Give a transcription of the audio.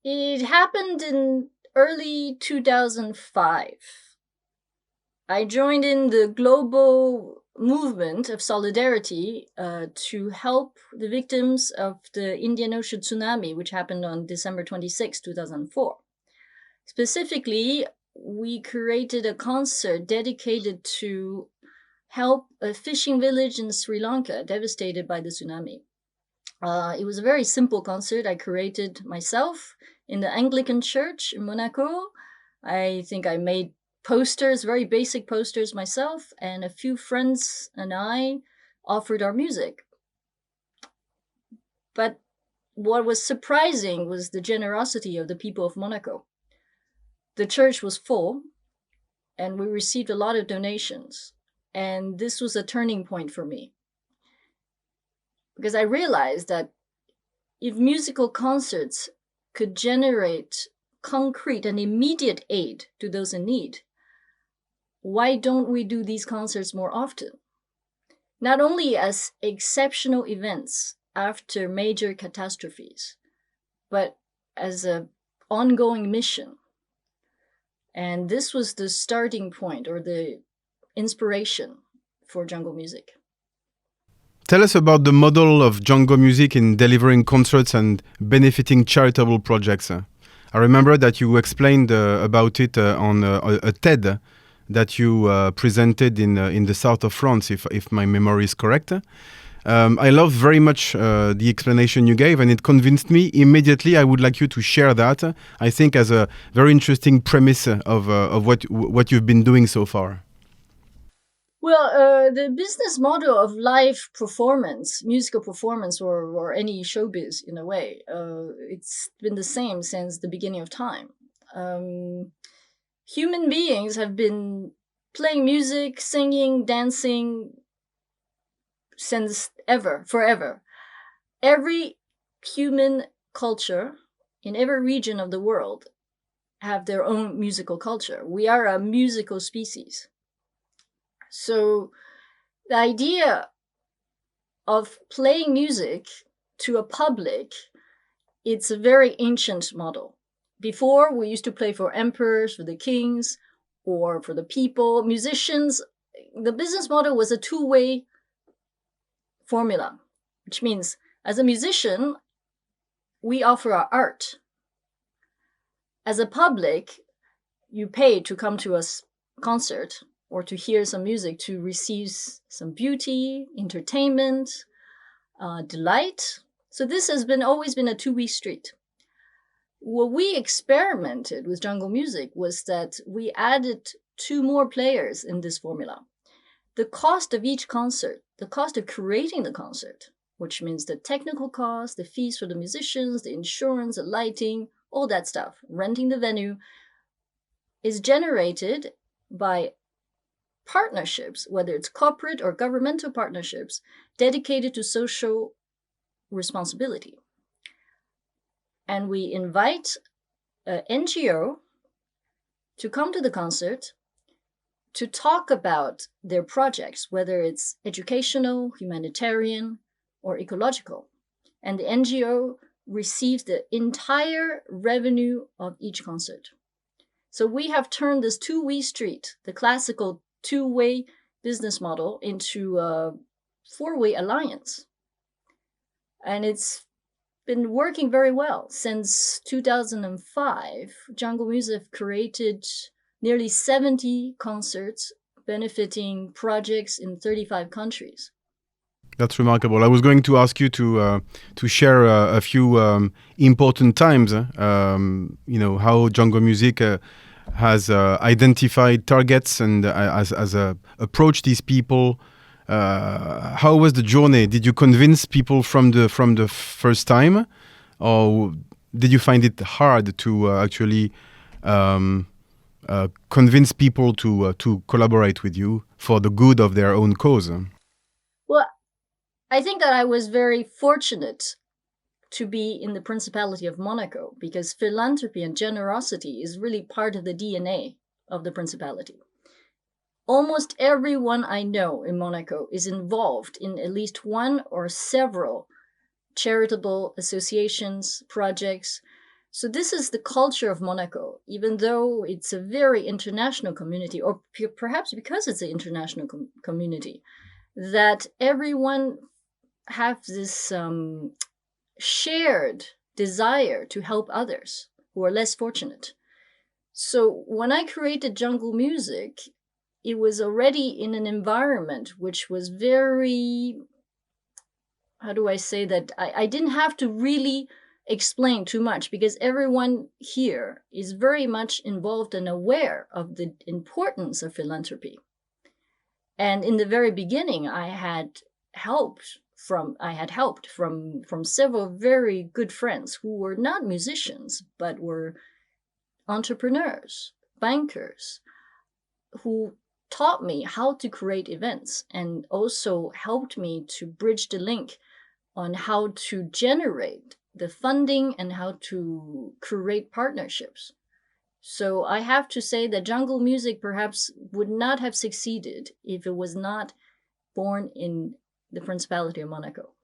It happened in early 2005. I joined in the global movement of solidarity to help the victims of the Indian Ocean tsunami, which happened on December 26, 2004. Specifically, we created a concert dedicated to help a fishing village in Sri Lanka devastated by the tsunami. It was a very simple concert I created myself in the Anglican Church in Monaco. I think I made posters, very basic posters myself, and a few friends and I offered our music. But what was surprising was the generosity of the people of Monaco. The church was full, and we received a lot of donations. And this was a turning point for me, because I realized that if musical concerts could generate concrete and immediate aid to those in need, why don't we do these concerts more often? Not only as exceptional events after major catastrophes, but as an ongoing mission. And this was the starting point or the inspiration for ZhangomusiQ. Tell us about the model of ZhangomusiQ in delivering concerts and benefiting charitable projects. I remember that you explained about it on a TED that you presented in the south of France, if my memory is correct. I love very much the explanation you gave, and it convinced me immediately. I would like you to share that, I think, as a very interesting premise of what you've been doing so far. Well, the business model of live performance, musical performance, or any showbiz in a way, it's been the same since the beginning of time. Human beings have been playing music, singing, dancing since forever. Every human culture in every region of the world have their own musical culture. We are a musical species. So the idea of playing music to a public, it's a very ancient model. Before, we used to play for emperors, for the kings, or for the people, musicians. The business model was a two-way formula, which means as a musician, we offer our art. As a public, you pay to come to a concert or to hear some music, to receive some beauty, entertainment, delight. So this has always been a two-way street. What we experimented with ZhangomusiQ was that we added two more players in this formula. The cost of each concert, the cost of creating the concert, which means the technical cost, the fees for the musicians, the insurance, the lighting, all that stuff, renting the venue, is generated by partnerships, whether it's corporate or governmental partnerships, dedicated to social responsibility. And we invite an NGO to come to the concert to talk about their projects, whether it's educational, humanitarian, or ecological. And the NGO receives the entire revenue of each concert. So we have turned this two-way street, the classical two-way business model, into a four-way alliance. And it's been working very well. Since 2005, ZhangomusiQ created nearly 70 concerts benefiting projects in 35 countries. That's remarkable. I was going to ask you to share a few important times, how ZhangomusiQ has identified targets and has approached these people. How was the journey? Did you convince people from the first time, or did you find it hard to actually convince people to collaborate with you for the good of their own cause? Well, I think that I was very fortunate to be in the Principality of Monaco, because philanthropy and generosity is really part of the DNA of the Principality. Almost everyone I know in Monaco is involved in at least one or several charitable associations, projects. So this is the culture of Monaco, even though it's a very international community, or perhaps because it's an international community, that everyone have this shared desire to help others who are less fortunate. So when I created Jungle Music, it was already in an environment which was very, how do I say that? I didn't have to really explain too much because everyone here is very much involved and aware of the importance of philanthropy. And in the very beginning, I had helped from several very good friends who were not musicians, but were entrepreneurs, bankers, who taught me how to create events and also helped me to bridge the link on how to generate the funding and how to create partnerships. So I have to say that Jungle Music perhaps would not have succeeded if it was not born in the Principality of Monaco.